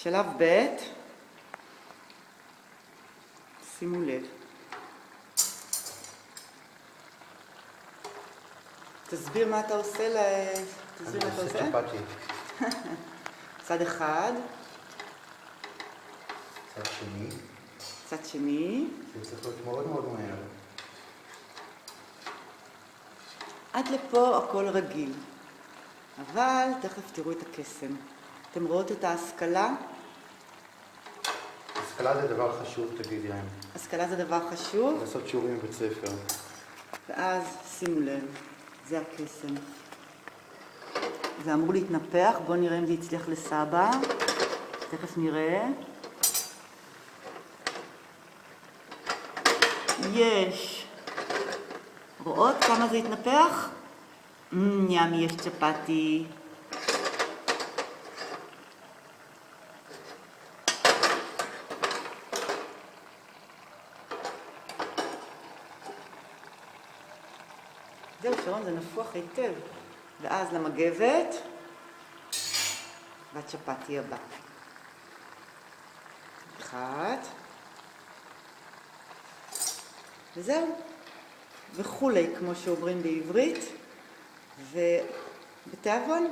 שלב ב', שימו לב. תסביר מה אתה עושה תסביר מה אתה עושה? אני עושה צ'פאטי. צד אחד. צד שני. צד שני. זה צריך להיות מאוד מאוד מהר. עד לפה הכל רגיל. אבל תכף תראו את הקסם. אתם רואות את ההשכלה? השכלה זה דבר חשוב, תגידי להם. השכלה זה דבר חשוב. לעשות שיעורים בבית ספר. ואז שימו לב, זה הקסם. זה אמור להתנפח, בואו נראה אם זה יצליח לסבא. תכף נראה. יש. רואות כמה זה יתנפח? ימי, יש צ'פאטי. זהו שרון, זה נפוח היטב. ואז למגבת, והצ'פאטי הבא. אחד. וזהו. וכולי, כמו שאומרים בעברית. ובתיאבון,